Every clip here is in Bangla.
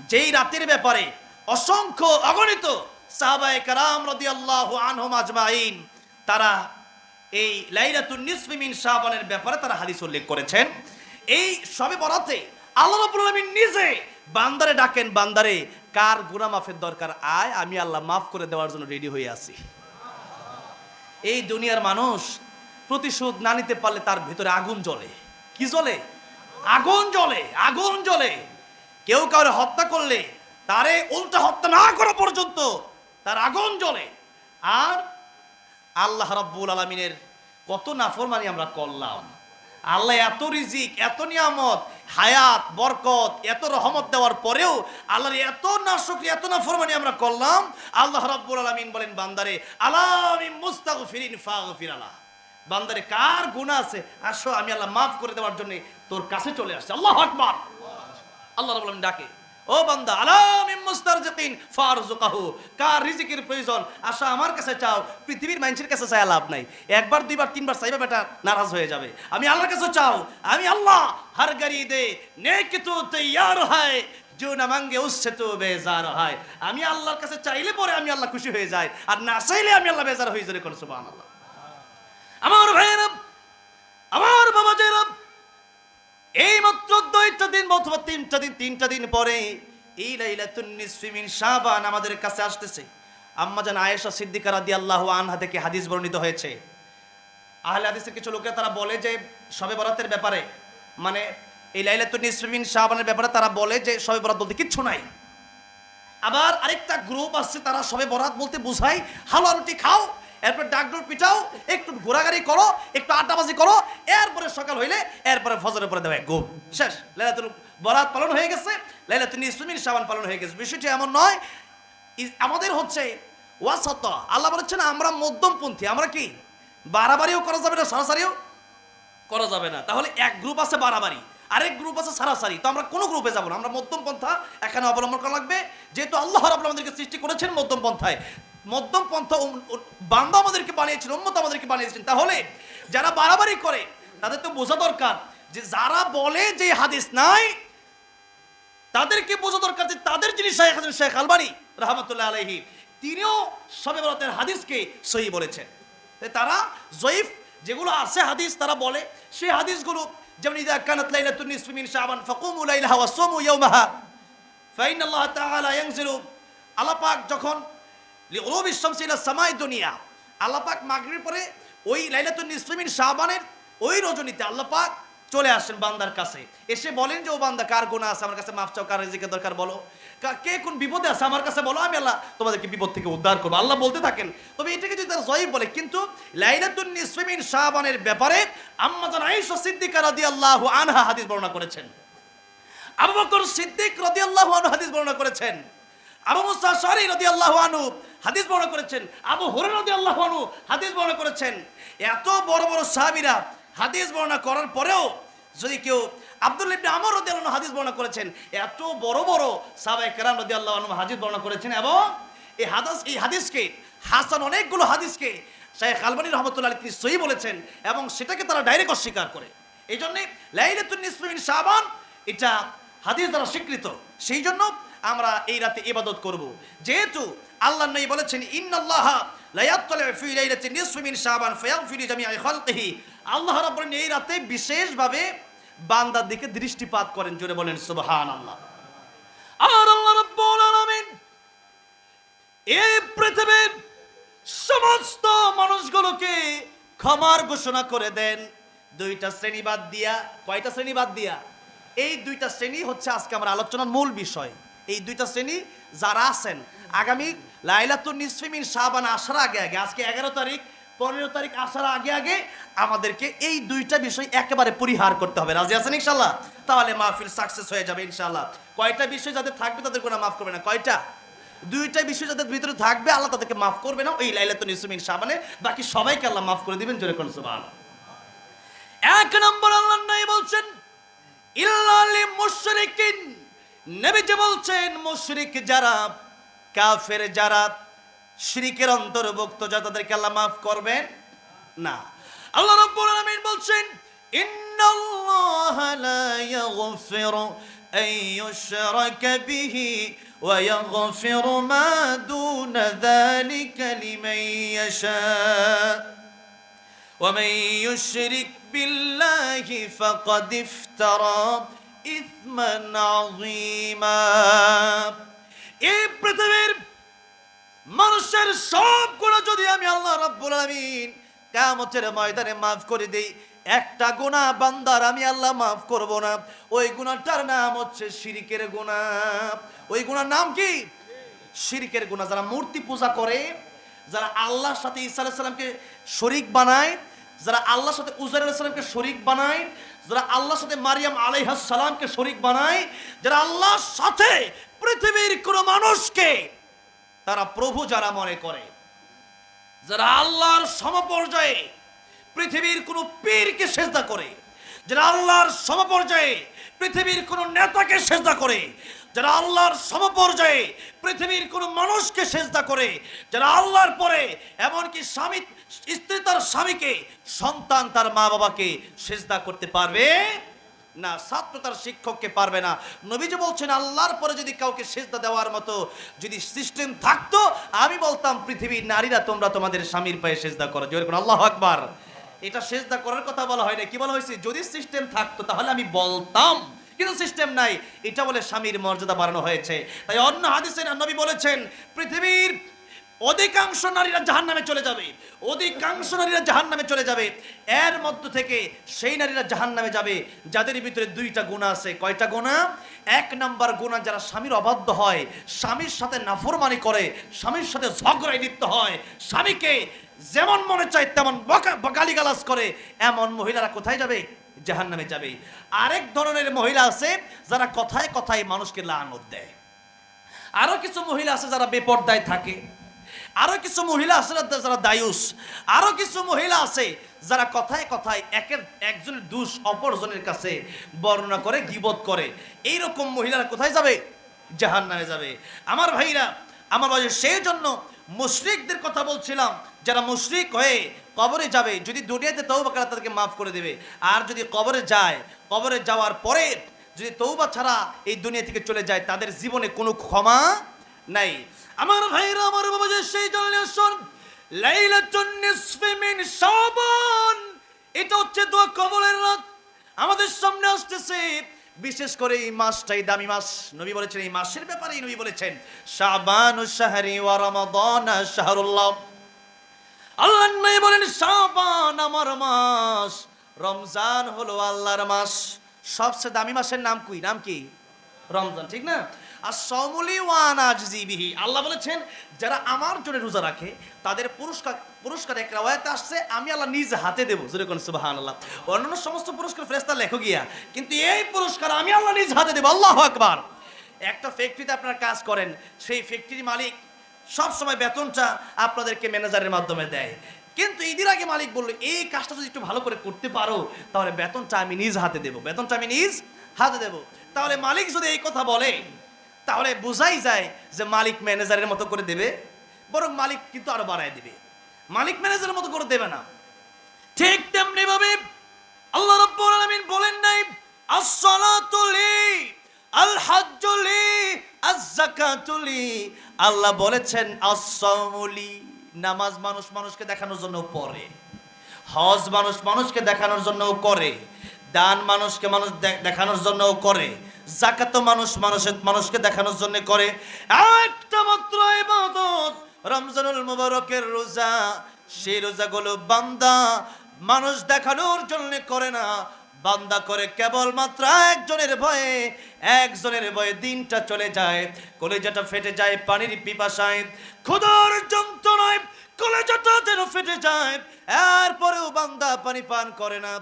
যেই রাতের ব্যাপারে অসংখ্য অগণিত সাহাবায়ে কেরাম রাদিয়াল্লাহু আনহুম আজমাইন তারা এই লাইলাতুন নিসফি মিন শাবানের ব্যাপারে তারা হাদিস উল্লেখ করেছেন। এই শবে বরাতে আল্লাহ রাব্বুল আলামিন নিজে বান্দারে ডাকেন, বান্দারে কার গুনাহ মাফের দরকার আয়, আমি আল্লাহ মাফ করে দেওয়ার জন্য রেডি হয়ে আছি। এই দুনিয়ার মানুষ প্রতিশোধ না নিতে পারলে তার ভিতরে আগুন জ্বলে। কি জ্বলে? আগুন জ্বলে, আগুন জ্বলে। কেউ কাউরে হত্যা করলে তারে উল্টা হত্যা না করা পর্যন্ত তার আগুন জ্বলে। আর আল্লাহ রাব্বুল আলামিনের কত নাফরমানি আমরা করলাম। আল্লাহ এত রিজিক, এত নিয়ামত, হায়াত, বরকত, এত রহমত দেওয়ার পরেও আল্লাহর এত নাশুকরি, এত নাফরমানি আমরা করলাম। আল্লাহ রাব্বুল আলামিন বলেন বান্দারে আলা মিন মুস্তাগফিরিন ফাগফির আলা, বান্দারে কার গুনাহ আছে আসো আমি আল্লাহ মাফ করে দেওয়ার জন্য তোর কাছে চলে আসছে। আল্লাহু আকবার। আল্লাহ রাব্বুল আলামিন ডাকে, ও বান্দা আলা মিন মুস্তারজিকিন ফারজুকাহু, কার রিজিকের প্রয়োজন আসো আমার কাছে চাও। পৃথিবীর মানুষের কাছে চাই লাভ নাই, একবার দুইবার তিনবার চাইবে বেটা নারাজ হয়ে যাবে। আমি আল্লাহর কাছে চাও, আমি আল্লাহ হর গরিদে নেক তো তৈয়ার হয় जो ना मांगे उससे तो बेजार है। আমি আল্লাহর কাছে চাইলে পরে আমি আল্লাহ খুশি হয়ে যায়, আর না চাইলে আমি আল্লাহ বেজার হয়ে যায়। কোন সুবহানাল্লাহ। আমার ভাইয়েরা, আমার বাবাজিরা, এই মাত্র 2টা দিন অথবা 3টা দিন পরে এই লাইলাতুন নিসফি মিন শাবান আমাদের কাছে আসতেছে। আম্মা জান আয়েশা সিদ্দিকা রাদিয়াল্লাহু আনহা থেকে হাদিস বর্ণিত হয়েছে। আহলে হাদিসের কিছু লোকেরা তারা বলে যে শবে বরাতের ব্যাপারে, মানে এই লাইলাতুন নিসফি মিন শাবানের ব্যাপারে তারা বলে যে শবে বরাত বলতে কিচ্ছু নাই। আবার আরেকটা গ্রুপ আছে তারা শবে বরাত বলতে বুঝায় হালুয়া রুটি খাও, এরপর ডাকডোর পিটাও, একটু ঘোরাঘুরি করো, একটু আড্ডাবাজি করো, এরপরে সকাল হইলে এরপরে ফজরের পরে দেবে ঘুম, শেষ। লাইলাতুল বরাত পালন হয়ে গেছে, লাইলাতুন নিসফি মিন শাবান পালন হয়ে গেছে। বিষয়টি এমন নয়। আমাদের হচ্ছে ওয়াসাত। আল্লাহ বলেছেন আমরা মধ্যমপন্থী। আমরা কি বাড়াবাড়িও করা যাবে না, সারাসারিও করা যাবে না। তাহলে এক গ্রুপ আছে বাড়াবাড়ি, আরেক গ্রুপ আছে সারাসারি। তো আমরা কোনো গ্রুপে যাব না, আমরা মধ্যম পন্থা এখানে অবলম্বন করা লাগবে। যেহেতু আল্লাহ রাব্বুল আমাদেরকে সৃষ্টি করেছেন মধ্যম পন্থায়, মধ্যম পন্থা বান্দা আমাদেরকে বানিয়েছেন, উম্মত আমাদেরকে বানিয়েছেন। তাহলে যারা বাড়াবাড়ি করে তাদের তো বোঝা দরকার যে যারা বলে যে হাদিস নাই তাদেরকে বোঝা দরকার যে তাদের যিনি শাইখ আছেন শেখ আলবানী রাহমাতুল্লাহ আলাইহি, তিনিও শবে বরাতের হাদিসকে সহিহ বলেছেন। তারা জয়ীফ যেগুলো আছে হাদিস তারা বলে সেই হাদিসগুলো, যেমন ইযা কানাত লাইলাতুন নিসফি মিন শাবান ফাকুমু লাইলাহা ওয়া সুমু ইয়াওমাহা ফাইনাল্লাহ তাআলা ইয়ানজিলু। আল্লাহ পাক যখন লিউরুবিশ শামসি ইলা সামাই দুনিয়া, আল্লাহ পাক মাগরিবের পরে ওই লাইলাতুন নিসফি মিন শাবানের ওই রজনীতে আল্লাহ পাক চলে আসেন বান্দার কাছে, এসে বলেন যে ও বান্দা কার গুনাহ আছে আমার কাছে মাফ চাও, কার রিজিকের দরকার বলো, কে কোন বিপদে আছে আমার কাছে বলো, আমি আল্লাহ তোমাদেরকে বিপদ থেকে উদ্ধার করবো। আল্লাহ বলতে থাকেন। তবে এটাকে যদি তারা জয়ীফ বলে, কিন্তু লাইলাতুন নিসফি মিন শাবানের ব্যাপারে আম্মা জান আয়েশা সিদ্দিকা রাদিয়াল্লাহু আনহা হাদিস বর্ণনা করেছেন, আবু বকর সিদ্দিক রাদিয়াল্লাহু আনহু হাদিস বর্ণনা করেছেন, আবু মুসা আশআরী রাদিয়াল্লাহু আনহু হাদিস বর্ণনা করেছেন, আবু হুরায়রা রাদিয়াল্লাহু আনহু হাদিস বর্ণনা করেছেন। এত বড় বড় সাহাবীরা হাদিস বর্ণনা করার পরেও যদি কেউ আব্দুল্লাহ ইবনে আমর রাদিয়াল্লাহু আনহু হাদিস বর্ণনা করেছেন, এত বড় বড় সাহাবায়ে কেরাম রাদিয়াল্লাহু আনহু হাদিস বর্ণনা করেছেন, এবং এই হাদিসকে হাসান অনেকগুলো হাদিসকে শাইখ আলবানী রাহমাতুল্লাহ আলাইহি তিনি সহিহ বলেছেন, এবং সেটাকে তারা ডাইরেক্ট অস্বীকার করে। এই জন্য লাইলাতুন নিসফি মিন শাবান এটা হাদিস দ্বারা স্বীকৃত। সেই জন্য আমরা এই রাতে ইবাদত করব। যেহেতু আল্লাহর নবী বলেছেন ইন্নাল্লাহা লা ইয়াত্তালিউ ফি লাইলাতিন নিসফি মিন শাবান ফায়াগফিরু জামিআ খালকিহি, আল্লাহ রাব্বুল এই রাতে বিশেষভাবে বান্দার দিকে দৃষ্টিপাত করেন। জোরে বলেন সুবহানাল্লাহ। আর আল্লাহ রাব্বুল আলামিন এই পৃথিবীর সমস্ত মানুষগুলোকে ক্ষমার ঘোষণা করে দেন 2টা শ্রেণী বাদ দিয়া। কয়টা শ্রেণী বাদ দিয়া? এই 2টা শ্রেণী হচ্ছে আজকে আমার আলোচনার মূল বিষয়। এই 2টা শ্রেণী যারা আছেন আগামী লাইলাতুন নিসফি মিন শাবান আসার আগে আগে, আজকে 11 তারিখ 15 তারিখ আসার আগে আগে আমাদেরকে এই 2টা বিষয় একেবারে পরিহার করতে হবে। রাজি আছেন ইনশাআল্লাহ? তাহলে মাহফিল সাকসেস হয়ে যাবে ইনশাআল্লাহ। কয়টা বিষয় যাদের থাকবে তাদের কোনো মাফ করবে না। কয়টা? 2টা বিষয় যাদের ভিতরে থাকবে আল্লাহ তাদেরকে মাফ করবে না এই লাইলাতুন নিসফি মিন শাবানে, বাকি সবাইকে আল্লাহ মাফ করে দিবেন। জোরে কোন সুবহানাল্লাহ। 1 নম্বর আল্লাহ নবী বলছেন ইল্লা লিল মুশরিকিন, নবী যে বলছেন মুশরিক যারা, কাফের যারা, শিরকের অন্তর্ভুক্ত যারা, তাদেরকে আল্লাহ মাফ করবেন না। আল্লাহ রাব্বুল আলামিন বলছেন ইন্নাল্লাহা লা ইয়াগফিরু أن يشرك به ويغفر ما دون ذلك لمن يشاء ومن يشرك بالله فقد افترى إثما عظيما এই পৃথিবীর মানুষের সব গুনাহ যদি আমি আল্লাহ রাব্বুল আলামিন কিয়ামতের ময়দানে maaf করে দেই, একটা গুনাহ বান্দার আমি আল্লাহ maaf করব না। ওই গুনাহটার নাম হচ্ছে শিরকের গুনাহ। ওই গুনাহর নাম কি? শিরকের গুনাহ। যারা মূর্তি পূজা করে, যারা আল্লাহর সাথে ঈসা আলাইহিস সালামকে শরীক বানায়, যারা আল্লাহর সাথে উজাইর আলাইহিস সালামকে শরীক বানায়, যারা আল্লাহর সাথে মারিয়াম আলাইহাস সালামকে শরীক বানায়, যারা আল্লাহর সাথে পৃথিবীর কোন মানুষকে তারা প্রভু যারা মনে করে, যারা আল্লাহর সমপর্যায়ে পৃথিবীর কোন পীরকে সেজদা করে, যারা আল্লাহর সমপর্যায়ে পৃথিবীর কোন নেতাকে সেজদা করে, যারা আল্লাহর সমপর্যায়ে পৃথিবীর কোন মানুষকে সেজদা করে, যারা আল্লাহর পরে এমনকি স্বামী স্ত্রী তার স্বামীকে, সন্তান তার মা বাবাকে সেজদা করতে পারবে না, ছাত্র তার শিক্ষককে পারবে না। নবীজি বলছেন আল্লাহর পরে যদি কাউকে সেজদা দেওয়ার মতো যদি সিস্টেম থাকতো, আমি বলতাম পৃথিবীর নারীরা তোমরা তোমাদের স্বামীর পায়ে সেজদা করো। জোরে করে আল্লাহু আকবার। এটা সেজদা করার কথা বলা হয় না, কি বলা হয়েছে? যদি সিস্টেম থাকতো তাহলে আমি বলতাম, কিন্তু সিস্টেম নাই, এটা বলে স্বামীর মর্যাদা বাড়ানো হয়েছে। তাই অন্য হাদিসে নবী বলেছেন পৃথিবীর অধিকাংশ নারীরা জাহান্নামে চলে যাবে, অধিকাংশ নারীরা জাহান্নামে চলে যাবে। এর মধ্য থেকে সেই নারীরা জাহান্নামে যাবে যাদের ভিতরে দুইটা গুনাহ আছে। কয়টা গুনাহ? এক নাম্বার গুনাহ যারা স্বামীর অবাধ্য হয়, স্বামীর সাথে নাফরমানি করে, স্বামীর সাথে ঝগড়ায় লিপ্ত হয়, স্বামীকে যেমন মনে চায় তেমন গালিগালাজ করে, এমন মহিলারা কোথায় যাবে? জাহান্নামে যাবে। আরেক ধরনের মহিলা আছে যারা কথায় কথায় মানুষকে লানত দেয়। আরো কিছু মহিলা আছে যারা বেপরদায় থাকে। আরো কিছু মহিলা আছে যারা দায়ুস। আরো কিছু মহিলা আছে যারা কথায় কথায় একজনের দোষ অপরজনের কাছে বর্ণনা করে, গীবত করে। এইরকম মহিলারা কোথায় যাবে? জাহান্নামে যাবে। আমার ভাইরা, আমার ভাই, সেই জন্য মুশরিকদের কথা বলছিলাম, যারা মুশরিক হয়ে কবরে যাবে, যদি দুনিয়াতে তওবা করে তাদেরকে মাফ করে দেবে, আর যদি কবরে যায়, কবরে যাওয়ার পরে যদি তওবা ছাড়া এই দুনিয়া থেকে চলে যায়, তাদের জীবনে কোনো ক্ষমা নাই। আমার ভাইরা, আমার বাবা, যে সেই জন্য লাইলাতুন নিসফি মিন শাবান, এটা হচ্ছে দোয়া কবুলের রাত আমাদের সামনে আসতেছে। বিশেষ করে এই মাসটাই দামি মাস। নবী বলেছেন এই মাসের ব্যাপারেই নবী বলেছেন শাবানু শাহরি ওয়া রমাদান শাহরুল্লাহ। আল্লাহ নবী বলেন শাবান আমার মাস, রমজান হলো আল্লাহর মাস। সবচেয়ে দামি মাসের নাম কি? নাম কি? রমজান, ঠিক না? আর সাওমুলি ওয়া আনা আজজি বিহি, আল্লাহ বলেছেন যারা আমার জন্য রোজা রাখে তাদের পুরস্কার এক রাওয়ায়াতে আসছে আমি আল্লাহ নিজ হাতে দেব। জোরে কোন সুবহানাল্লাহ। অন্যান্য সমস্ত পুরস্কার ফেরেশতা লেখো গিয়া, কিন্তু এই পুরস্কার আমি আল্লাহ নিজ হাতে দেব। আল্লাহু আকবার। একটা ফ্যাক্টরিতে আপনারা কাজ করেন, সেই ফ্যাক্টরির মালিক সব সময় বেতনটা আপনাদেরকে ম্যানেজারের মাধ্যমে দেয়, কিন্তু ঈদের আগে মালিক বলল এই কাজটা যদি একটু ভালো করে করতে পারো তাহলে বেতনটা আমি নিজ হাতে দেব, বেতনটা আমি নিজ হাতে দেব। তাহলে মালিক যদি এই কথা বলে তাহলে বোঝাই যায় যে মালিক ম্যানেজারের মতো করে দেবে, বরং মালিক কিন্তু আরো বাড়ায় দিবে, মালিক ম্যানেজারের মতো করে দেবে না। ঠিক তেমনি ভাবে আল্লাহ রাব্বুল আলামিন বলেন নাই আস-সালাতু লি, আল হাজ্জু লি, আজ-যাকাতু লি। আল্লাহ বলেছেন আস-সাওমু লি, নামাজ মানুষ মানুষকে দেখানোর জন্য পড়ে, হজ মানুষ মানুষকে দেখানোর জন্য করে, দান মানুষকে মানুষ দেখানোর জন্য করে, যাকাত মানুষ মানুষকে দেখানোর জন্য করে। একটা মাত্র ইবাদত রমজানুল মুবারকের রোজা, সেই রোজাগুলো বান্দা মানুষ দেখানোর জন্য করে না, বান্দা করে কেবলমাত্র একজনের ভয়ে। একজনের ভয়ে দিনটা চলে যায়, কলেজাটা ফেটে যায় পানির পিপাসায়, ক্ষুধার যন্ত্রণায় কলেজাটা যেন ফেটে যায়। এরপরেও বান্দা পানি পান করে না,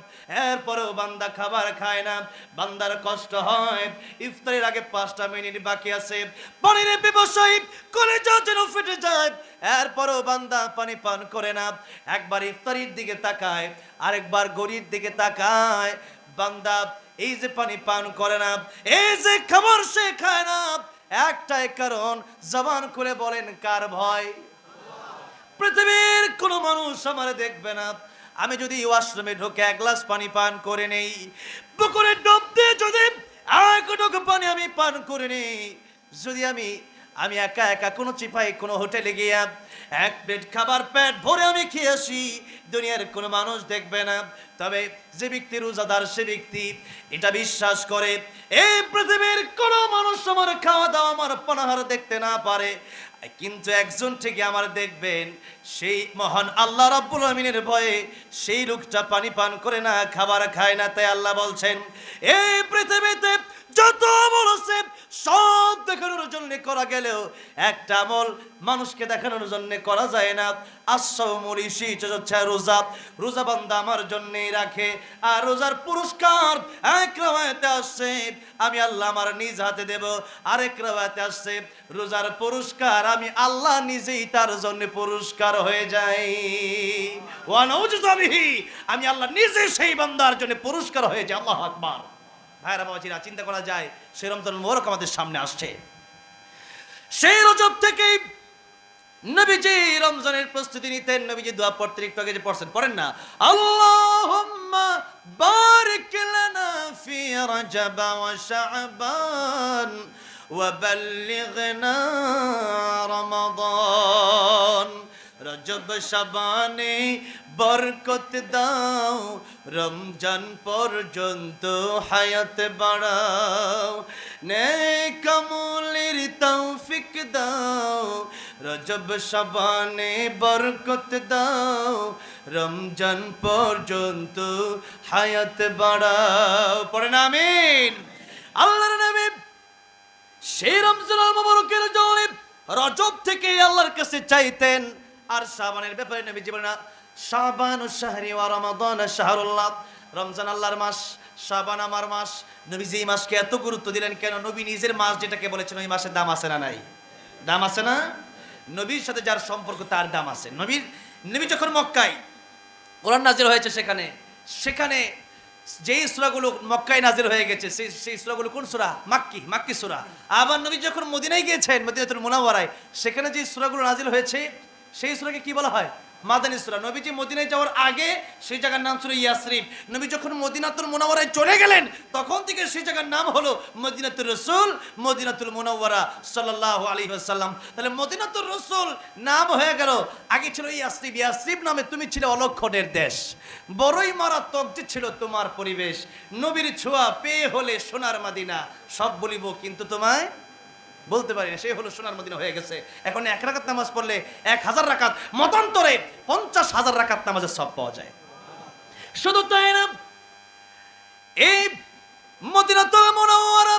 এরপরেও বান্দা খাবার খায় না, বান্দার কষ্ট হয়। ইফতারের আগে 5টা মিনিট বাকি আছে, পানির পিপাসায় কলেজা যেন ফেটে যায়, এরপরেও বান্দা পানি পান করে না। একবার ইফতারির দিকে তাকায়, আরেকবার গড়ির দিকে তাকায়, বান্দা এই যে পানি পান করে না, এই যে খাবার সে খায় না, একটাই কারণ, জবান খুলে বলেন কার ভয়? পৃথিবীর কোন মানুষ আমারে দেখবে না। আমি যদি ওয়াশরুমে ঢুকে 1 গ্লাস পানি পান করে নেই, পুকুরে ডুব দিয়ে যদি একটুকু পানি আমি পান করিনি। যদি আমি একা একা কোনো চিপাই কোনো হোটেলে গিয়া এক প্লেট খাবার পেট ভরে আমি খেয়ে আসি, দুনিয়ার কোনো মানুষ দেখবে না। তবে যে ব্যক্তি রোজাদার সে ব্যক্তি এটা বিশ্বাস করে এই পৃথিবীর কোনো মানুষ আমার খাওয়া দাওয়া আমার পানাহার দেখতে না পারে, কিন্তু একজন থেকে আমার দেখবেন সেই মহান আল্লাহ রাব্বুল আমিনের ভয়ে সেই লোকটা পানি পান করে না, খাবার খায় না। তাই আল্লাহ বলছেন এই পৃথিবীতে যত আমল আছে সব দেখানোর জন্য করা গেলেও একটা আমল মানুষকে দেখানোর জন্য করা যায় না। রোজা, রোজা বান্দা আমার জন্যই রাখে। আর রোজার পুরস্কার এক রাওয়ায়াতে আসছে আমি আল্লাহ আমার নিজ হাতে দেব, আরেক রাওয়ায়াতে আসছে রোজার পুরস্কার আমি আল্লাহ নিজেই তার জন্য পুরস্কার হয়ে যাই। আমি আল্লাহ নিজে সেই বান্দার জন্য পুরস্কার হয়ে যাই। আল্লাহু আকবার। ভাইরা বাবাজিরা, চিন্তা করা যায় সেই রমজান মুবারক আমাদের সামনে আসছে। সেই রজব থেকে নবীজি রমজানের প্রস্তুতি নিতেন। নবীজি দোয়া পড়তেন, একটু আগে যে পড়ছেন পড়েন না, আল্লাহুম্মা বারিক লানা ফি রজব ওয়া শাবান ওয়া বাল্লিগনা রমাদান। রজব শাবানে বরকত দাও, রমজান পর্যন্ত হায়াত বাড়াও, নেক আমলের তৌফিক দাও। রজব শাবানে বরকত দাও, রমজান পর্যন্ত হায়াত বাড়াও। পড়েন আমিন। আল্লাহর নবী সেই রমজানুল মুবারকের জন্য রজব থেকে আল্লাহর কাছে চাইতেন। আর শাবানের ব্যাপারে নবী বলেন শাবানু শাহরি ওয়া রমাদান শাহরুল্লাহ। রমজান আল্লাহর মাস, শাবান আমার মাস। নবী এই মাসকে এত গুরুত্ব দিলেন কেন? নবী নিজের মাস যেটাকে বলেছেন ওই মাসের দাম আছে না নাই? দাম আছে না? নবীর সাথে যার সম্পর্ক তার দাম আছে। নবী যখন মক্কায় কোরআন নাজিল হয়েছে সেখানে যেই সূরাগুলো মক্কায় নাজিল হয়ে গেছে সেই সূরাগুলো কোন সূরা? মাক্কি সূরা। আবার নবী যখন মদিনায় গিয়েছেন, মদিনাতুল মুনাওয়ারায়, সেখানে যে সূরাগুলো নাজিল হয়েছে সেই সূরাকে কি বলা হয়? মাদানী সূরা। নবীজি মদিনায় যাওয়ার আগে সেই জায়গার নাম ছিল ইয়াসরিব। নবী যখন মদিনাতুল মুনাওয়ারায় চলে গেলেন তখন থেকে সেই জায়গার নাম হলো মদিনাতুর রাসূল, মদিনাতুল মুনাওয়ারা সাল্লাল্লাহু আলাইহি ওয়াসাল্লাম। তাহলে মদিনাতুর রাসূল নাম হয়ে গেল, আগে ছিল ইয়াসরিব। ইয়াসরিব নামে তুমি ছিলে অলক্ষণের দেশ, বড়ই মারাত্মক যে ছিল তোমার পরিবেশ। নবীর ছোঁয়া পেয়ে হলে সোনার মদিনা, সব বলিব কিন্তু তোমায় বলতে পারি না। সে হলো সোনার মদিনা হয়ে গেছে। এখন 1 রাকাত নামাজ পড়লে 1000 রাকাত, মতান্তরে 50,000 রাকাত নামাজের সব পাওয়া যায়। শুধু তাই না, এই মদিনাতুল মুনাওয়ারা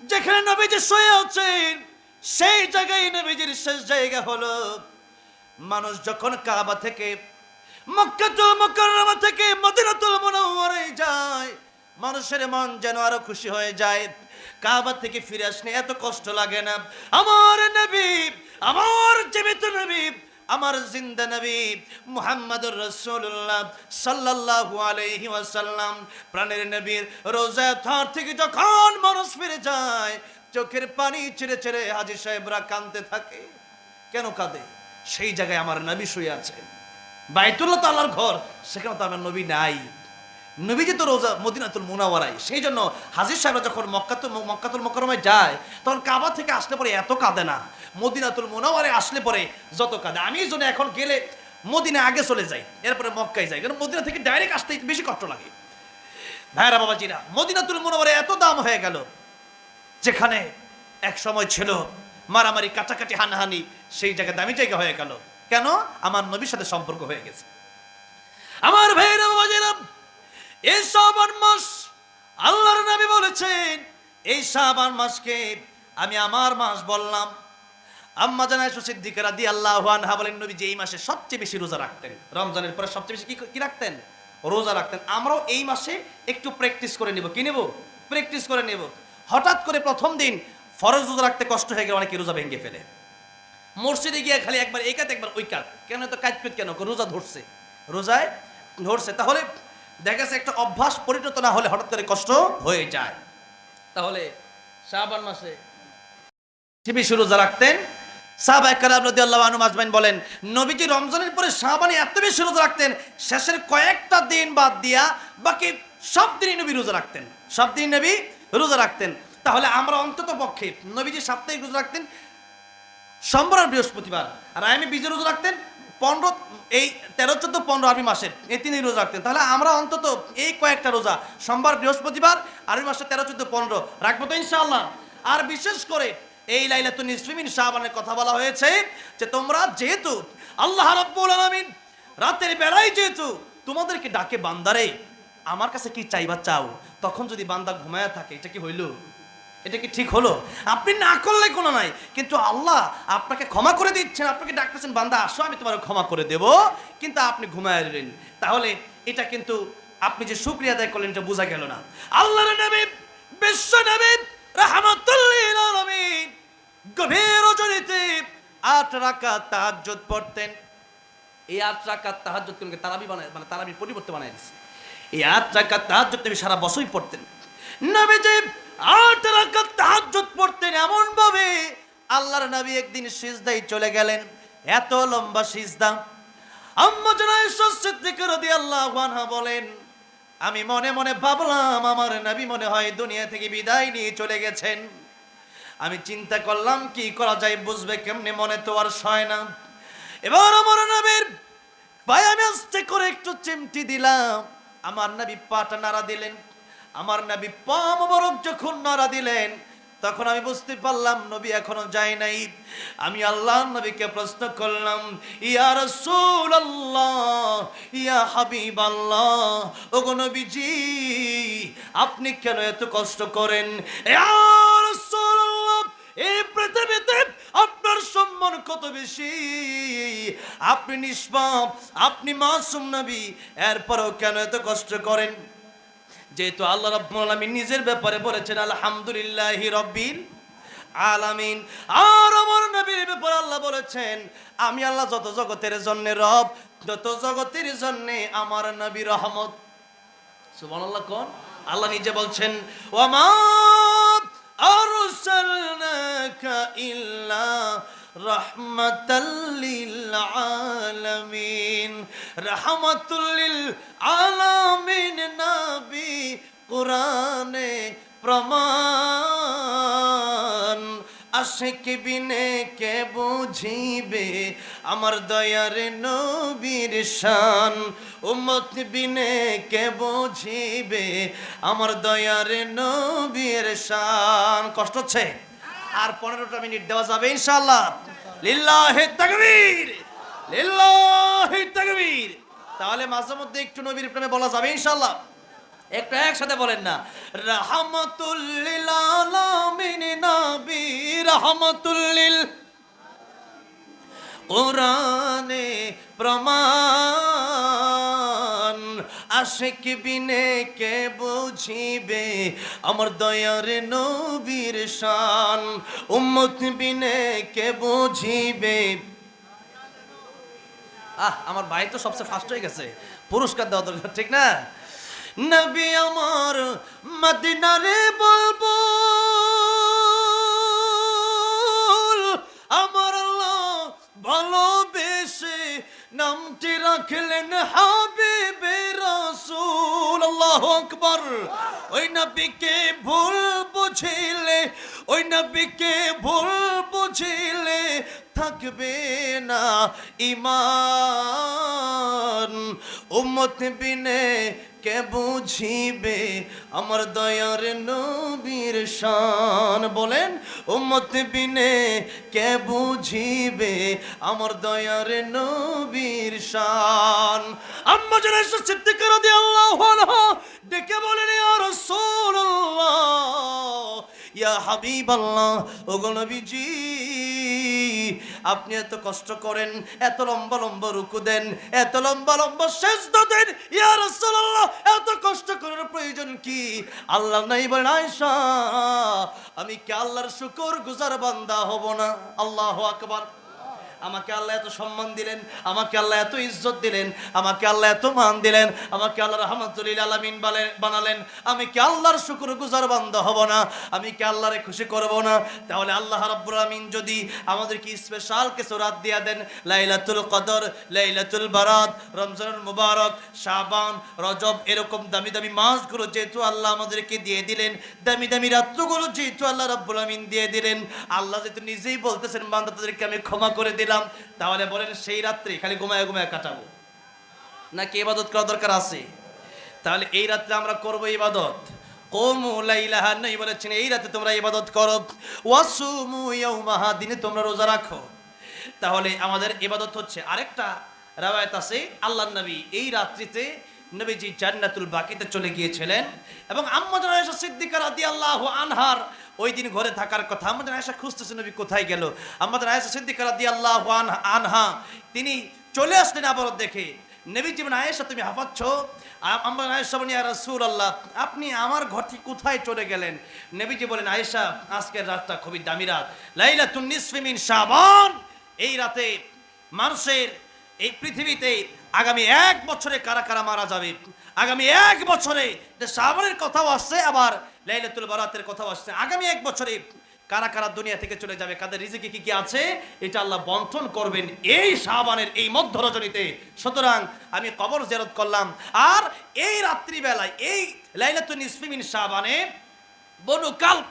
যেখানে নবীজি শুয়ে আছেন সেই জায়গায় নবীজির শেষ জায়গা হলো। মানুষ যখন কাবা থেকে মক্কাতুল মুকাররমা থেকে মদিনাতুল মুনাওয়ারায় যায়, মানুষের মন যেন আরো খুশি হয়ে যায়। কাবা থেকে ফিরে আসলে এত কষ্ট লাগে না। আমার নবী, আমার জীবিত নবী, আমার জিন্দা নবী মুহাম্মদুর রাসূলুল্লাহ সাল্লাল্লাহু আলাইহি ওয়াসাল্লাম, প্রাণের নবীর রোজা থার থেকে যখন মানুষ ফিরে যায়, চোখের পানি ছেড়ে ছেড়ে হাজী সাহেবরা কাঁদতে থাকে। কেন কাঁদে? সেই জায়গায় আমার নবী শুয়ে আছে। বাইতুল্লাহ তো আল্লাহর ঘর, সেখানে তো আমার নবী নাই। নবীজি তো রোজা মদিনাতুল মুনাওয়ারায়। সেই জন্য হাজী সাহেবরা যখন মক্কাতুল মুকাররমায় যায় তখন কাবা থেকে আসলে পরে এত কাঁদে না, মদিনাতুল মুনাওয়ারায় আসলে পরে যত কাঁদে। আমি জন্য এখন গেলে মদিনা আগে চলে যাই, এরপরে মক্কায় যাই, কারণ মদিনা থেকে ডাইরেক্ট আসতে বেশি কষ্ট লাগে। ভাইরা বাবাজিরা, মদিনাতুল মুনাওয়ারায় এত দাম হয়ে গেল, যেখানে এক সময় ছিল মারামারি কাটাকাটি হানাহানি, সেই জায়গায় দামি জায়গা হয়ে গেল। কেন? আমার নবীর সাথে সম্পর্ক হয়ে গেছে। আমার ভাইরা বাবাজিরা, এই শাবান মাস আল্লাহর নবী বলেছেন এই শাবান মাসকে আমি আমার মাস বললাম। আম্মা জান আয়েশা সিদ্দিকা রাদিয়াল্লাহু আনহা বলেন নবী যে এই মাসে সবচেয়ে বেশি রোজা রাখতেন। রমজানের পরে সবচেয়ে বেশি কি রাখতেন? রোজা রাখতেন। আমরাও এই মাসে একটু প্র্যাকটিস করে নেব। কি নেব? প্র্যাকটিস করে নেব। হঠাৎ করে প্রথম দিন ফরজ রোজা রাখতে কষ্ট হয়ে গেলে অনেকে রোজা ভেঙে ফেলে। মসজিদে গিয়ে খালি একবার এই কাত একবার ওই কাত, কেন তো কাজপিট কেন? রোজা ধরছে, রোজায় ধরছে। তাহলে দেখা গেছে একটা অভ্যাস পরিণত না হলে হঠাৎ করে কষ্ট হয়ে যায়। তাহলে শাবান মাসে বেশি রোজা রাখতেন। সাহাবায়ে কেরাম রাদিয়াল্লাহু আনহুম আজমাইন বলেন নবীজি রমজানের পরে শাবানে এত বেশি রোজা রাখতেন, শেষের কয়েকটা দিন বাদ দিয়া বাকি সব দিনই নবী রোজা রাখতেন। সব দিন নবী রোজা রাখতেন। তাহলে আমরা অন্তত পক্ষে নবীজি সাপ্তাহিক রোজা রাখতেন সোমবার আর বৃহস্পতিবার, আর আমি বীজের রোজা রাখতেন 15 এই 13, 14, 15 আরবি মাসের এই 3 দিন রোজা রাখতেন। তাহলে আমরা অন্তত এই কয়েকটা রোজা সোমবার বৃহস্পতিবার আরবি মাসে 13, 14, 15 রাখবো তো ইনশাআল্লাহ। আর বিশেষ করে এই লাইলাতুন নিসফি মিন শাবানের কথা বলা হয়েছে যে তোমরা যেহেতু আল্লাহ রাব্বুল আলামিন রাতের বেলায় যেহেতু তোমাদেরকে ডাকে বান্দারে আমার কাছে কি চাইবা চাও, তখন যদি বান্দা ঘুমায়া থাকে এটা কি হইল? এটা কি ঠিক হলো? আপনি না করলে কোনো নাই, কিন্তু আল্লাহ আপনাকে ক্ষমা করে দিচ্ছেন, আপনাকে ডাকতেছেন বান্দা আসো আমি তোমার ক্ষমা করে দেব, কিন্তু আপনি ঘুমায় রইলেন। তাহলে এটা কিন্তু আপনি যে শুকরিয়া আদায় করলেন এটা বোঝা গেল না। আল্লাহর নবী বিশ্ব নবী রাহমাতুল লিল আলামিন গভীর রজনীতে 8 রাকাত তাহাজ্জুদ পড়তেন। এই 8 রাকাত তাহাজ্জুদকে তারাবি বানায়, মানে তারাবির পরিবর্তে বানায় দিয়েছে। এই 8 রাকাত তাহাজ্জুদ নবী সারা বছরই পড়তেন। নবীজি 8 রাকাত তাহাজ্জুদ পড়তেন এমন ভাবে আল্লাহর নবী একদিন সিজদায় চলে গেলেন, এত লম্বা সিজদা। আম্মা জানা আয়েশা সিদ্দিকা রাদিয়াল্লাহু আনহা বলেন আমি মনে মনে ভাবলাম আমার নবী মনে হয় দুনিয়া থেকে বিদায় নিয়ে চলে গেছেন। আমি চিন্তা করলাম কি করা যায়, বুঝবে কেমনে, মনে তো আর সয় না। এবার আমার নবীর পায়ে আমি আস্তে করে একটু চিমটি দিলাম, আমার নবী পাটা নাড়া দিলেন। আমার নবী পা মোবারক যখন নাড়া দিলেন তখন আমি বুঝতে পারলাম নবী এখনো যায় নাই। আমি আল্লাহর নবীকে প্রশ্ন করলাম ইয়া রাসূলুল্লাহ ইয়া হাবিবাল্লাহ, ওগো নবীজি আপনি কেন এত কষ্ট করেন? ইয়া রাসূলুল্লাহ এই পৃথিবীতে আপনার সম্মান কত বেশি, আপনি নিষ্পাপ, আপনি মাসুম নবী, এরপরেও কেন এত কষ্ট করেন? যেহেতু আল্লাহ রাব্বুল আলামিন নিজের ব্যাপারে বলেছেন আলহামদুলিল্লাহি রাব্বিল আলামিন, আর আমার নবীর ব্যাপারে আল্লাহ বলেছেন আমি আল্লাহ যত জগতের জন্য রব, যত জগতের জন্য আমার নবী রহমত। সুবহানাল্লাহ। কোন আল্লাহ নিজে বলছেন ওয়ামা আরসালনাকা ইল্লা রাহমাতাল লিল আলামিন, রাহমাতুল লিল আলামিন নবী কোরআনে প্রমাণ। আশিক বিনে কে বুঝিবে আমার দয়ার নবীর শান, উম্মত বিনে কে বুঝিবে আমার দয়ার নবীর শান। কষ্ট হচ্ছে? আর 15টা মিনিট দেওয়া যাবে ইনশাআল্লাহ। লিল্লাহি তাকবীর, লিল্লাহি তাকবীর। তাহলে মাঝে মধ্যে একটু নবীর প্রেমে বলা যাবে ইনশাআল্লাহ। একটু একসাথে বলেন না, রাহমাতুল লিল আলামিন নবী রাহমাতুল লিল কোরআনে প্রমাণ। আশিক বিনে কে বুঝিবে আমার দয়ার নবীর শান, উম্মত বিনে কে বুঝিবে। আমার ভাই তো সবচেয়ে ফার্স্ট হয়ে গেছে, পুরস্কার দেওয়া দরকার, ঠিক না? নবী আমার মদিনারে বলবো আমার আল্লাহ ভালোবেসে নামটি রাখলেন হাবিবে রাসূল। আল্লাহু আকবার। ওই নবীকে ভুল বুঝিলে, ওই নবীকে ভুল বুঝিলে থাকবে না ঈমান, উম্মত বিনে কে বুঝিবে আমার দয়ার নবীর শান। বলেন উম্মত বিনে কে বুঝিবে আমার দয়ার নবীর শান। আম্মা জানা আয়েশা সিদ্দিকা রাদিয়াল্লাহু আনহা ডেকে বলেন ইয়া রাসূলুল্লাহ ইয়া হাবিবাল্লাহ, ওগো নবীজি আপনি এত কষ্ট করেন, এত লম্বা লম্বা রুকু দেন, এত লম্বা লম্বা সিজদা দেন, ইয়া রাসূলুল্লাহ এত কষ্ট করার প্রয়োজন কি? আল্লাহ নাই বলেন আয়েশা আমি কি আল্লাহর শুকর গুজার বান্দা হব না? আল্লাহু আকবার। আমাকে আল্লাহ এত সম্মান দিলেন, আমাকে আল্লাহ এত ইজ্জত দিলেন, আমাকে আল্লাহ এত মান দিলেন, আমাকে আল্লাহ রাহমাতুল লিল আলামিন বানালেন, আমি কি আল্লাহর শুকরগুজার বান্দা হব না? আমি কি আল্লাহরে খুশি করব না? তাহলে আল্লাহ রাব্বুল আলামিন যদি আমাদেরকে স্পেশাল কিছু রাত দিয়া দেন, লাইলাতুল কদর, লাইলাতুল বারাত, রমজানুল মুবারক, শাবান, রজব, এরকম দামি দামি মাসগুলো যেহেতু আল্লাহ আমাদেরকে দিয়ে দিলেন, দামি দামি রাত্রগুলো যেহেতু আল্লাহ রাব্বুল আলামিন দিয়ে দিলেন, আল্লাহ যেহেতু নিজেই বলতেছেন বান্দা তাদেরকে আমি ক্ষমা করে দিলাম, তাহলে বলেন সেই রাত্রি খালি ঘুমায় ঘুমায় কাটাবো নাকি ইবাদত করা দরকার আছে? তাহলে এই রাত্রে আমরা করবো ইবাদত। কুমু লাইলাহা, নবী বলেছেন এই রাতে তোমরা ইবাদত করো, ওয়াসুমু ইয়াউমাহা, দিনে তোমরা রোজা রাখো। তাহলে আমাদের ইবাদত হচ্ছে। আরেকটা রাওয়ায়াত আছে আল্লাহর নবী এই রাত্রিতে নবীজি জান্নাতুল বাকিতে চলে গিয়েছিলেন এবং আম্মা জান আয়েশা সিদ্দিকা রাদিয়াল্লাহু আনহার ওই দিন ঘরে থাকার কথা। আম্মা জান আয়েশা খুঁজতেছে নবী কোথায় গেল। আম্মা জান আয়েশা সিদ্দিকা রাদিয়াল্লাহু আনহা তিনি চলে আসলেন আবারত দেখে। নবী জীবন আয়েশা তুমি হাঁপাচ্ছ? আম্মা জান আয়েশা বলেন ইয়া রাসূলুল্লাহ আপনি আমার ঘর থেকে কোথায় চলে গেলেন? নবীজি বলেন আয়েশা আজকের রাতটা খুবই দামি রাত, লাইলাতুন নিসফি মিন শাবান। এই রাতে মানুষের এই পৃথিবীতে আগামী 1 বছরে কারা কারা মারা যাবে, আগামী 1 বছরে শাবানের কথাও আসছে, আবার লাইলাতুল বারাতের কথাও আসছে। আগামী 1 বছরে কারা কারা দুনিয়া থেকে চলে যাবে, কাদের রিজিকে কি কি আছে, এটা আল্লাহ বন্টন করবেন এই শাবানের এই মধ্য রজনীতে। সুতরাং আমি কবর জিয়ারত করলাম। আর এই রাত্রিবেলায় এই লাইলাতুন নিসফি মিন শাবানে বনু কালব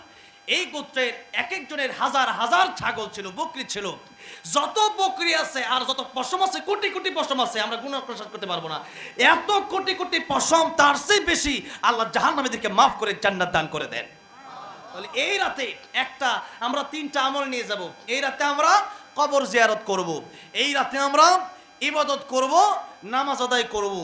এই গোত্রের এক একজনের হাজার হাজার ছাগল ছিল, বকরি ছিল। যত বকরি আছে আর যত পশম আছে, কোটি কোটি পশম আছে, আমরা গুণা প্রকাশ করতে পারবো না। এত কোটি কোটি পশম, তার চেয়ে বেশি আল্লাহ জাহান্নামীদেরকে মাফ করে জান্নাত দান করে দেন। তাহলে এই রাতে একটা আমরা 3টা আমল নিয়ে যাব। এই রাতে আমরা কবর জিয়ারত করব, এই রাতে আমরা ইবাদত করব, নামাজ আদায় করব।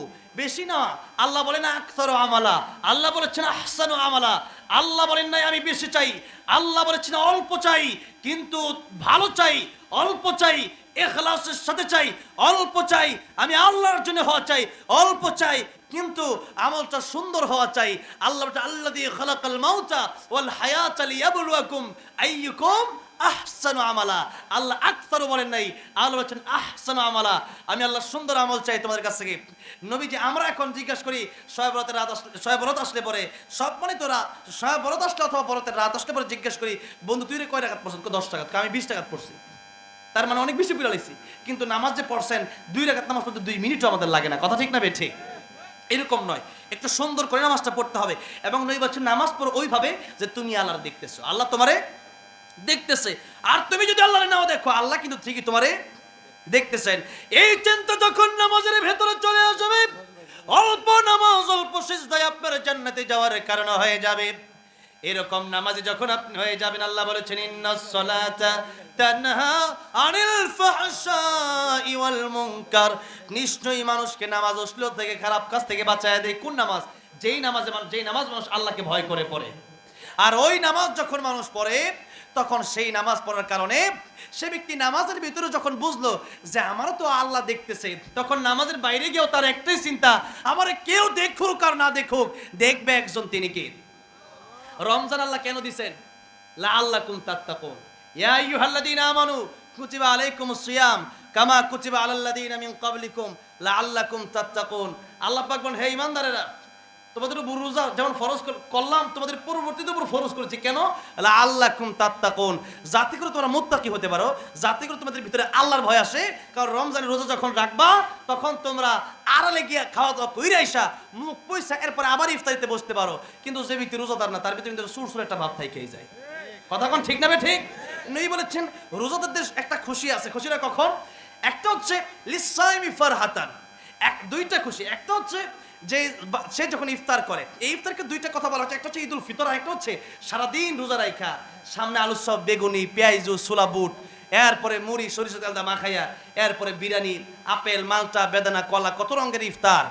বেশি না, আল্লাহ বলেন আকসারু আমালা, আল্লাহ বলেছেন আহসানু আমালা। আল্লাহ বলেন নাই আমি বেশি চাই, আল্লাহ বলেছেন অল্প চাই কিন্তু ভালো চাই, অল্প চাই ইখলাসের সাথে চাই, অল্প চাই আমি আল্লাহর জন্য হওয়া চাই, অল্প চাই কিন্তু আমলটা সুন্দর হওয়া চাই। আল্লাহ বলেন আল্লাযী খালাকাল মাউতা ওয়াল হায়াতা লিয়াবলুয়াকুম আইয়ুকুম আহসানু আমালা। আল্লাহ আকসারু বলেন নাই, আল্লাহ বলেছেন আহসানু আমালা। আমি আল্লাহ সুন্দর আমল চাই তোমাদের কাছ থেকে। নবীজি আমরা এখন জিজ্ঞাসা করি শবে বরাতের রাত আসলে, শবে বরাত আসলে পরে সব মানে তোরা শবে বরাত আসলে অথবা বরাতের রাত আসলে পরে জিজ্ঞাসা করি বন্ধু তুই রে কয় রাকাত পড়ছেন? 10 রাকাত। আমি 20 রাকাত পড়ছি। তার মানে অনেক বেশি পড়ে লাইছি, কিন্তু নামাজ যে পড়ছেন 2 রাকাত নামাজ পড়তে 2 মিনিটও আমাদের লাগে না। কথা ঠিক না ঠিক? এরকম নয়, একটু সুন্দর করে নামাজটা পড়তে হবে। এবং নবী বলছেন নামাজ পড়ো ওইভাবে যে তুমি আল্লাহর দেখতেছো, আল্লাহ তোমারে দেখতেছে। আর তুমি যদি আল্লাহরে নাও দেখো, আল্লাহ কিন্তু ঠিকই তোমারে দেখতেছেন। এই চিন্তা যখন নামাজের ভেতরে চলে আসবে, অল্প নামাজ অল্প সিজদায় আপনার জান্নাতে যাওয়ার কারণ হয়ে যাবে। এরকম নামাজে যখন আপনি হয়ে যাবেন, আল্লাহ বলেছেন ইন্নাস সালাতা তানহা আনিল ফাহশাই ওয়াল মুনকার, নিশ্চয়ই মানুষকে নামাজ অশ্লীল থেকে, খারাপ কাজ থেকে বাঁচায় দেয়। কোন নামাজ? যেই নামাজ মানুষ আল্লাহকে ভয় করে পড়ে। আর ওই নামাজ যখন মানুষ পড়ে, তখন সেই নামাজ পড়ার কারণে সে ব্যক্তি নামাজের ভিতরে যখন বুঝলো যে আমারও তো আল্লাহ দেখতেছে, তখন নামাজের বাইরে গিয়েও তার একটাই চিন্তা, আমার কেউ দেখুক আর না দেখুক, দেখবে একজন, তিনি কে? রমজান আল্লাহ কেন দিবেন? লাআল্লাকুম তাত্তাকুন, ইয়া আইয়ুহাল্লাযীনা আমানু কুতিবা আলাইকুমুস সিয়াম কামা কুতিবা আলাল্লাযীনা মিন ক্বাবলিকুম লাআল্লাকুম তাত্তাকুন। আল্লাহ পাক বলেন হে ঈমানদারেরা, তোমাদের উপর রোজা যেমন ফরজ করলাম, তোমাদের পরবর্তীতে উপর ফরজ করেছি। কেন? লাআল্লাকুম তাত্তাকুন, যাতে করে তোমরা মুত্তাকি হতে পারো, যাতে করে তোমাদের ভিতরে আল্লাহর ভয় আসে। কারণ রমজানের রোজা যখন রাখবা, তখন তোমরা আড়ালে গিয়ে খাওয়া দাওয়া কইরা আইসা মুখ পয়সা এরপরে আবার ইফতারিতে বসতে পারো। কিন্তু যে ব্যক্তি রোজাদার না, তার ভিতরে কিন্তু সুরসুর একটা ভাব থাইকেই যায়। কথা কোন ঠিক না ঠিক? নবী বলেছেন রোজাদারদের একটা খুশি আছে। খুশিটা কখন? একটা হচ্ছে লিসাইমি ফারহাতান, 2টা খুশি। একটা হচ্ছে যে সে যখন ইফতার করে, এই ইফতারকে 2টা কথা বলা হচ্ছে। একটা হচ্ছে ঈদুল ফিতর, আর একটা হচ্ছে সারাদিন রোজা রাখা, সামনে আলু সব, বেগুনি, পেঁয়াজু, ছোলা বুট, এরপরে মুড়ি, সরিষা তেল দা মাখাইয়া, এরপরে বিরিয়ানি, আপেল, মালটা, বেদানা, কলা, কত রঙের ইফতার।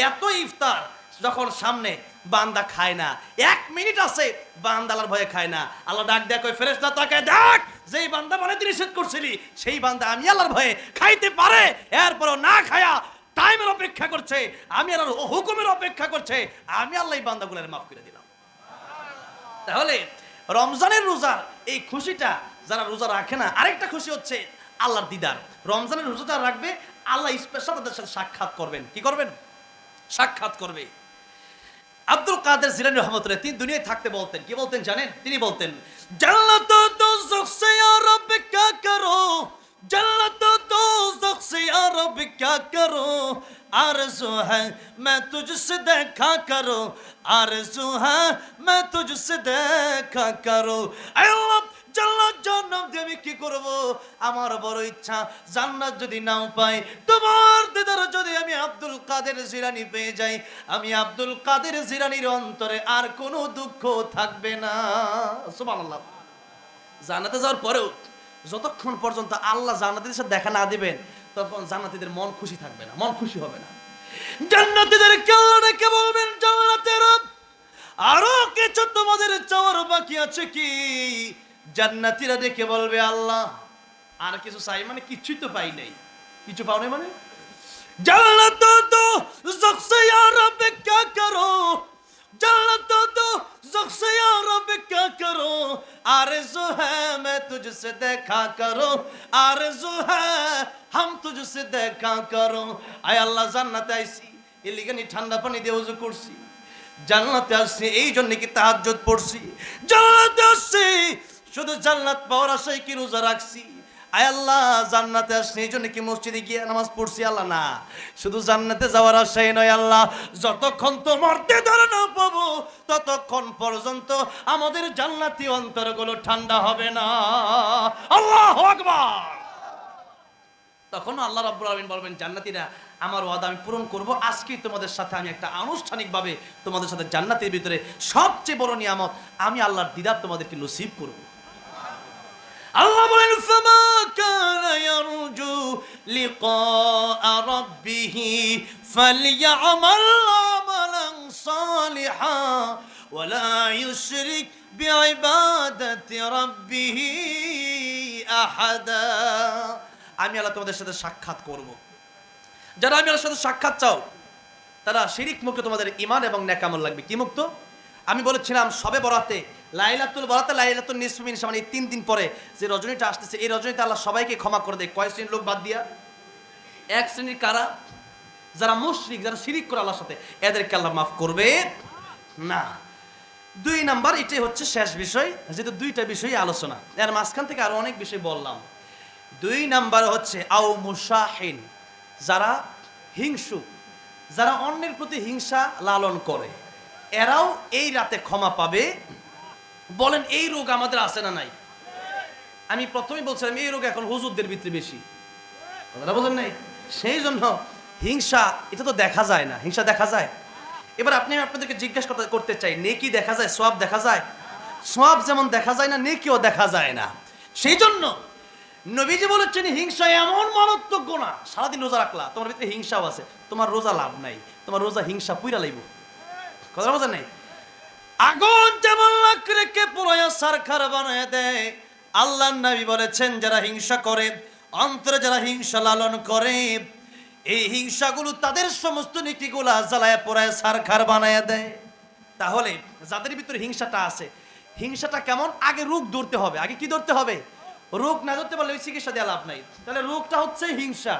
এত ইফতার যখন সামনে, বান্দা খায় না। 1 মিনিট আছে, বান্দা আল্লাহর ভয়ে খায় না। আল্লাহ ডাক দেয়, কই ফেরেশতা তাকে দেখ, যেই বান্দা মানে তুই নিষেধ করছিলি, সেই বান্দা আমি আল্লাহর ভয়ে খাইতে পারে, এরপরও না খায়া টাইমের অপেক্ষা করছে, আমি আল্লাহর হুকুমের অপেক্ষা করছে, আমি আল্লাহ এই বান্দাগুলোর মাফ করে দিলাম। তাহলে রমজানের রোজার এই খুশিটা যারা রোজা রাখে না, আরেকটা খুশি হচ্ছে আল্লাহর দিদার। রমজানের রোজা রাখবে, আল্লাহ স্পেশাল তাদের সাথে সাক্ষাৎ করবেন। কি করবেন? সাক্ষাৎ করবে। আব্দুল কাদের জিলানী রহমতুল্লাহ তিনি দুনিয়ায় থাকতে বলতেন, কি বলতেন জানেন? তিনি বলতেন, জান্নাত দোজখ সে ইয়া রব ক্যা করো, জান্নাত দোজখ সে ইয়া রব ক্যা করো, आरज़ू है मैं तुझसे देखा करो, आरज़ू है मैं तुझसे देखा करो। আল্লাহ জান্নাত জান্নাত দিয়ে আমি কি করব? আমার বড় ইচ্ছা জান্নাত যদি নাও পাই, তোমার দিদার যদি আমি আব্দুল কাদের জিলানী পেয়ে যাই, আমি আব্দুল কাদের জিলানীর অন্তরে আর কোনো দুঃখ থাকবে না। সুবহানাল্লাহ। জান্নাতে যাওয়ার পরেও যতক্ষণ পর্যন্ত আল্লাহ জান্নাতীদের সাথে দেখা না দিবেন, তখন জান্নাতীদের মন খুশি থাকবে না, মন খুশি হবে না। জান্নাতীদের কেউ ডেকে বলবেন, জান্নাতের আরো কিছু তোমাদের চাওয়ার বাকি আছে কি? জান্নাতীরা ডেকে বলবে, আল্লাহ আর কিছু চাই, মানে কিছুই তো পাই নাই। কিছু পাও নাই মানে? জান্নাত তো জখসে ইয়া রব ক্যা করো, জান্নাত তো জখসে ইয়া রব ক্যা করো, आरज़ू है मैं तुझसे देखा करो, आरज़ू है हम तुझसे देखा करो। আয় আল্লাহ জান্নাতে আইছি, এই লিগানি ঠান্ডা পানি দিয়ে ওযু করছি, জান্নাতে আসছি এই জন্য কি তাহাজ্জুদ পড়ছি, জান্নাতে আসছি শুধু জান্নাত পাওয়ার আশায় কি রোজা রাখছি। আয় আল্লাহ জান্নাতে আসছি এই জন্য কি মসজিদে গিয়ে নামাজ পড়ছি। আল্লাহ না, শুধু জান্নাতে যাওয়ার আশায় নয় আল্লাহ, যতক্ষণ তোমার দিদার না পাবো ততক্ষণ পর্যন্ত আমাদের জান্নাতি অন্তরগুলো ঠান্ডা হবে না। আল্লাহু আকবার। তখন আল্লাহ রাব্বুল আলামিন বলবেন, জান্নাতীরা আমার ওয়াদা আমি পূরণ করব, আজকেই তোমাদের সাথে আমি একটা আনুষ্ঠানিকভাবে তোমাদের সাথে জান্নাতের ভিতরে সবচেয়ে বড় নিয়ামত আমি আল্লাহর দিদার তোমাদেরকে নসিব করব। আল্লাহ বলেন, ফামা কানা ইয়ারজু লিকা রাব্বিহি ফালইয়ামাল আমালান সালিহা ওয়ালা ইউশরিক বিইবাদাতি রাব্বিহি আহাদা। আমি আল্লাহ তোমাদের সাথে সাক্ষাৎ করব। যারা আমি আল্লাহর সাথে সাক্ষাৎ চাও তারা শিরিক মুক্ত, তোমাদের ঈমান এবং নেক আমল লাগবে। কি মুক্ত? আমি বলেছিলাম সবে বরাতে, লাইলাতুল বরাতে, লাইলাতুন নিসফি মিন শাবান, এই 3 দিন পরে যে রজনীটা আসতেছে, এই রজনীতে আল্লাহ সবাইকে ক্ষমা করে দেয়। কয় শ্রেণীর লোক বাদ দিয়া? এক শ্রেণীর কারা? যারা মুশরিক, যারা শিরিক করে আল্লাহর সাথে, এদেরকে আল্লাহ মাফ করবে না। 2 নাম্বার, এটাই হচ্ছে শেষ বিষয়, যেহেতু 2টা বিষয় আলোচনা, এর মাঝখান থেকে আরো অনেক বিষয় বললাম। 2 নাম্বার হচ্ছে আও মুশাহিন, যারা হিংসুক, যারা অন্যের প্রতি হিংসা লালন করে, এরাও এই রাতে ক্ষমা পাবে। বলেন এই রোগ আমাদের আছে না নাই? আমি প্রথমেই বলছিলাম এই রোগ এখন হুজুরদের ভিতরে বেশি, কথাটা বলেন নাই? সেই জন্য হিংসা, এটা তো দেখা যায় না। হিংসা দেখা যায়? এবার আপনি আপনাদেরকে জিজ্ঞাসা করতে চাই, নেকি দেখা যায়, সওয়াব দেখা যায়? সওয়াব যেমন দেখা যায় না, নেকিও দেখা যায় না। সেই জন্য নবীজি বলেছেন, হিংসা এমন মারাত্মক গুনাহ, সারাদিন রোজা রাখলা, তোমার ভিতরে হিংসাও আছে, তোমার রোজা লাভ নাই, তোমার রোজা হিংসা পুইরা লাইব। কথা বোঝেন নাই? আগুন যেমন লাকড়িকে পুরায়া সারখার বানায় দেয়, আল্লাহর নবী বলেছেন যারা হিংসা করে, অন্তরে যারা হিংসা লালন করে, এই হিংসাগুলো তাদের সমস্ত নেকিগুলা জ্বালায় পোড়ায় সারখার বানায় দেয়। তাহলে যাদের ভিতরে হিংসাটা আছে, হিংসাটা কেমন? আগে রোগ ধরতে হবে। আগে কি ধরতে হবে? রোগ না ধরতে পারলে চিকিৎসা দেওয়া লাভ নাই। তাহলে রোগটা হচ্ছে হিংসা।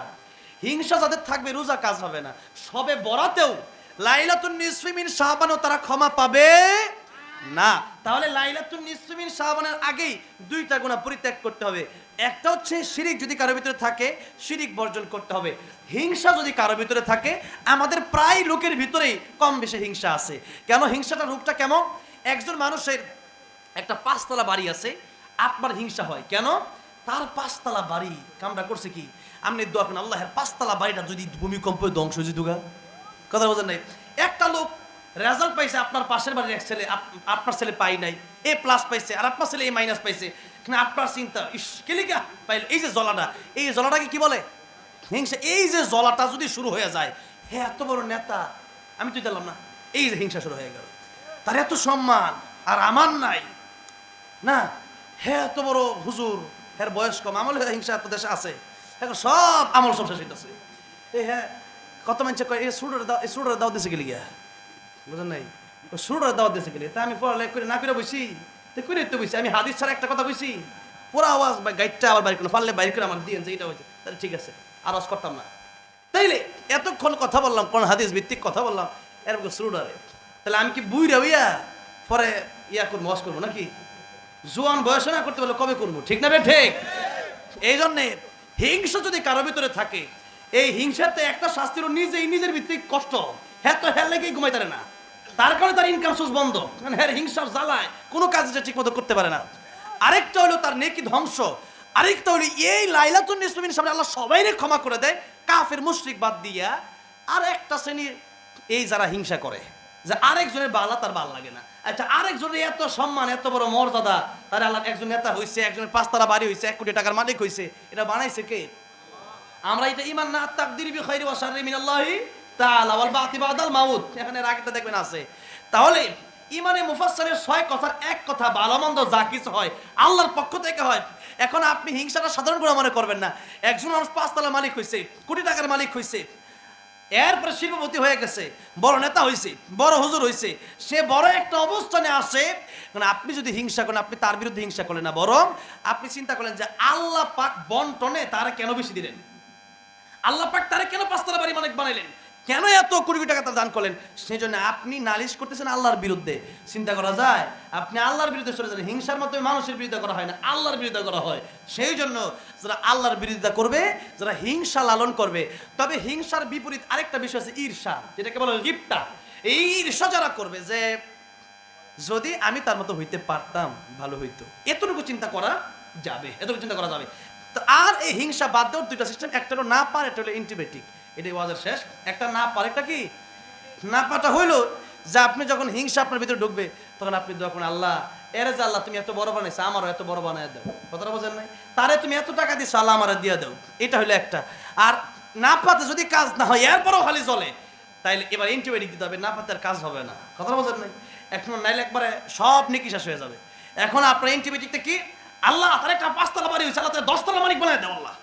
হিংসা যাদের থাকবে রোজা কাজ হবে না। সবে বরাতেও, লাইলাতুন নিসফি মিন শাবানও তারা ক্ষমা পাবে না। তাহলে লাইলাতুন নিসফি মিন শাবানের আগেই 2টা গুনাহ পরিত্যাগ করতে হবে। একটা হচ্ছে শিরিক যদি কারোর ভিতরে থাকে, শিরিক বর্জন করতে হবে। হিংসা যদি কারোর ভিতরে থাকে, আমাদের প্রায় লোকের ভিতরেই কম বেশি হিংসা আছে। কেন? হিংসাটা রূপটা কেমন? একজন মানুষের একটা 5তলা বাড়ি আছে, আপনার হিংসা হয় কেন? তার 5তলা বাড়ি কামরা করছে কি? আপনি দোয়া করেন, আল্লাহর 5তলা বাড়িটা যদি ভূমিকম্পে ধ্বংস হয়ে যেত। কথা বোঝেন নাই? একটা লোক রেজাল্ট পাইছে, আপনার পাশের বাড়ির এক ছেলে, আপনার ছেলে পাই নাই, A+ পাইছে, আর আপনার ছেলে A- পাইছে। আপনার চিন্তা, ইস কেলিকা পাইল, এই যে জ্বলাটা, এই জ্বলাটাকে কি বলে? হিংসা। এই যে জ্বলাটা যদি শুরু হয়ে যায়, হ্যাঁ এত বড় নেতা, আমি তো দিলাম না, এই যে হিংসা শুরু হয়ে গেল, তার এত সম্মান আর আমার নাই না, হ্যাঁ এত বড় হুজুর, হ্যাঁ বয়স কম, আমল হিংসা এত দেশে আছে, এখন সব আমল সব শেষ হইতেছে। এই হ্যাঁ কত মানুষ কয় এই সুরের দাও দিছে গেলি গিয়া, বুঝলেন নাই? সুরের দাওয়াত দিছে গেলি, তা আমি পড়ালেখা করে না করে বসি, তো করে তো বসি, আমি হাদিস ছাড়া একটা কথা বসি, পুরো আওয়াজ বা গাইডটা আবার বাইর করলো, পারলে বাইর করে আমার দিয়ে যে এটা হয়েছে, তাহলে ঠিক আছে, আওয়াজ করতাম না। তাইলে এতক্ষণ কথা বললাম, কোন হাদিস ভিত্তিক কথা বললাম, এরকম শ্রুডারে, তাহলে আমি কি বুইরা হইয়া পরে ইয়া করবো, ওয়াজ করবো নাকি? জোয়ান বয়সে না করতে পারলে কবে করবো? ঠিক না বে ঠিক? এই জন্যে হিংসা যদি কারো ভিতরে থাকে, এই হিংসাতে একটা শাস্তির নিজের ভিত্তিক কষ্ট, হ্যাঁ তো হ্যাঁ লেগেই ঘুমাইতে পারে না, তার কারণে তার ইনকাম সোর্স বন্ধ, কারণ হ্যাঁ হিংসার জ্বালায় কোনো কাজ ঠিক মতো করতে পারে না। আরেকটা হলো তার নেকি ধ্বংস, আরেকটা হলো এই লাইলাতুন নিসফির সামনে আল্লাহ সবাইরে ক্ষমা করে দেয়, কাফের মুশরিক বাদ দিয়া। আর একটা শ্রেণীর এই যারা হিংসা করে যে আরেকজনের বালা তার ভাল লাগে না। আচ্ছা, আরেকজনের এত সম্মান, এত বড় মর্যাদা, তার আল্লাহ একজন নেতা হয়েছে, একজনের 5 তলা বাড়ি হয়েছে, 1 কোটি টাকার মালিক হয়েছে, এটা বানাইছে কে? আমরা এটা ইমান না তাকদির বি খাইরি ওয়া শাররি মিনাল্লাহি তাআলা ওয়াল বাতি বাদাল মাউত, এখানে আগেটা দেখবেন আছে। তাহলে ইমানে মুফাসসিরের 6 কথার এক কথা, ভালো মন্দ যা কিছু হয় আল্লাহর পক্ষ থেকে হয়। এখন আপনি হিংসাটা সাধারণ করে মনে করবেন না। একজন মানুষ 5 তলা মালিক হয়েছে, কোটি টাকার মালিক হয়েছে, এরপরে শিল্পপতি হয়ে গেছে, বড় নেতা হয়েছে, বড় হুজুর হয়েছে, সে বড় একটা অবস্থানে আসে, কারণ আপনি যদি হিংসা করেন, আপনি তার বিরুদ্ধে হিংসা করেন না, বরং আপনি চিন্তা করেন যে আল্লাহ পাক বন্টনে তারা কেন বেশি দিলেন, আল্লাহ পাক তারা কেন 5 তলা বাড়ি মালিক বানাইলেন, কেন এত কোটি টাকা তার দান করলেন। সেই জন্য আপনি নালিশ করতেছেন আল্লাহর বিরুদ্ধে। চিন্তা করা যায়, আপনি আল্লাহর বিরুদ্ধে চলে যান। হিংসার মতো মানুষের বিরুদ্ধে করা হয় না, আল্লাহর বিরুদ্ধে করা হয়। সেই জন্য যারা আল্লাহর বিরুদ্ধে করবে, যারা হিংসা লালন করবে, তবে হিংসার বিপরীত আরেকটা বিষয় আছে, ঈর্ষা, যেটাকে বলা হয় গিফটা। এই ঈর্ষা যারা করবে যে যদি আমি তার মতো হইতে পারতাম ভালো হইতো, এতটুকু চিন্তা করা যাবে, এতটুকু চিন্তা করা যাবে। তো আর এই হিংসা বাদ দেওয়ার 2টা সিস্টেম, একটা হলো না পার, একটা হলো ইন্টিমেটিক। এটাই ওয়াজের শেষ। একটা না পার, একটা কি না পাটা হইলো যে আপনি যখন হিংসা আপনার ভিতরে ঢুকবে, তখন আপনি দোয়া করেন, আল্লাহ এরে যে আল্লাহ তুমি এত বড় বানাইছো, আমারও এত বড় বানায় দাও। কথাটা বোঝেন নাই? তারে তুমি এত টাকা দিছো, আল্লাহ আমারে দিয়ে দাও। এটা হলো একটা। আর না পাতে যদি কাজ না হয়, এরপরও খালি চলে, তাইলে এবার ইন্টিমেটিক দিতে হবে, না পাতে আর কাজ হবে না। কথাটা বোঝেন নাই? এখন নাইলে একবারে সব নেকি শেষ হয়ে যাবে। এখন আপনার ইন্টিমেটিকটা কি? আল্লাহ তার একটা 5 তলা বাড়ি হয়েছে, আল্লাহ তার 10 তলা মালিক বানায় দাও। আল্লাহ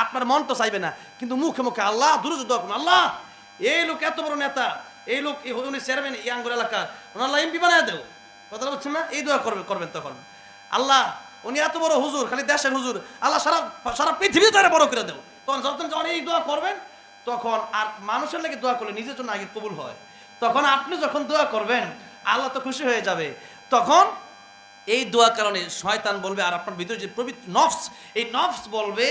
আপনার মন তো চাইবে না, কিন্তু মুখে মুখে আল্লাহ দুরূদ দোয়া করুন, আল্লাহ এই লোক এত বড় নেতা, এই লোক উনি চেয়ারম্যান এই আঙ্গুর এলাকা, আল্লাহ এমপি বানায় দেও। কথাটা বলছেন না? এই দোয়া করবেন তখন, আল্লাহ উনি এত বড় হুজুর, খালি দেশের হুজুর, আল্লাহ সারা পৃথিবীতে তারা বড় করে দেও। তখন যখন এই দোয়া করবেন, তখন আর মানুষের লাগে দোয়া করলে নিজের জন্য আগে কবুল হয়। তখন আপনি যখন দোয়া করবেন, আল্লাহ তো খুশি হয়ে যাবে। তখন এই দোয়া কারণে শয়তান বলবে, আর আপনার ভিতরে যে পবিত্র নফস, এই নফস বলবে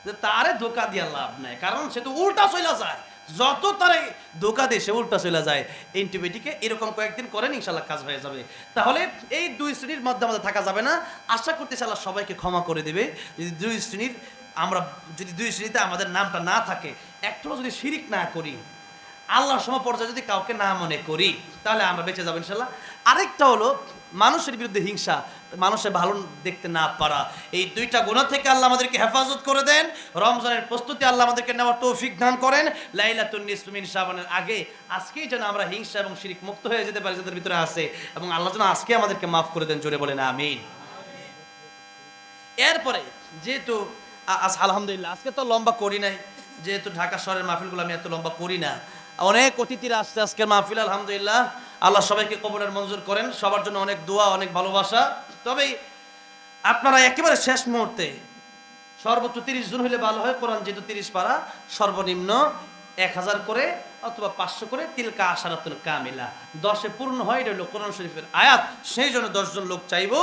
যে তারে ধোকা দিয়া লাভ নাই, কারণ সে তো উল্টা চলে যায়, যত তারে ধোকা দিয়ে সে উল্টা চলে যায়। এন্টিবায়োটিকে এরকম কয়েকদিন করেন, ইনশাল্লাহ কাজ হয়ে যাবে। তাহলে এই 2 শ্রেণীর মধ্যে আমাদের থাকা যাবে না। আশা করতেছি আল্লাহ সবাইকে ক্ষমা করে দেবে। যদি 2 শ্রেণীর আমরা যদি 2 শ্রেণীতে আমাদের নামটা না থাকে, একটু যদি শিরিক না করি, আল্লাহর সমপর্যায়ে যদি কাউকে না মনে করি, তাহলে আমরা বেঁচে যাবো ইনশাল্লাহ। আরেকটা হলো মানুষের বিরুদ্ধে হিংসা, মানুষের ভালো দেখতে না পারা। এই 2টা গুনাহ থেকে আল্লাহ আমাদেরকে হেফাজত করে দেন। রমজানের প্রস্তুতি আল্লাহ আমাদেরকে নেওয়ার তৌফিক দান করেন। লাইলাতুন নিসফি মিন শাবানের আগে আজকেই যেন আমরা হিংসা এবং শিরিক মুক্ত হয়ে যেতে পারি যাদের ভিতরে আছে, এবং আল্লাহ যেন আজকে আমাদেরকে মাফ করে দেন। জোরে বলেন আমিন। এরপরে যেহেতু আলহামদুলিল্লাহ আজকে তো লম্বা করি নাই, যেহেতু ঢাকা শহরের মাহফিলগুলো আমি এত লম্বা করি না, অনেক অতিথিরা আসছে আজকের মাহফিল। আলহামদুলিল্লাহ, আল্লাহ সবাইকে কবুলের মঞ্জুর করেন। সবার জন্য অনেক দোয়া, অনেক ভালোবাসা। তবে আপনারা একেবারে শেষ মুহূর্তে সর্বোচ্চ 30 জন হলে ভালো হয়। কোরআন যেহেতু 30 পারা, সর্বনিম্ন 1000 করে অথবা 500 করে, তিলকা আশারাতুল কামিলা, 10-এ পূর্ণ হয়। এটা হলো কোরআন শরীফের আয়াত, সেই জন্য 10 জন লোক চাইবো।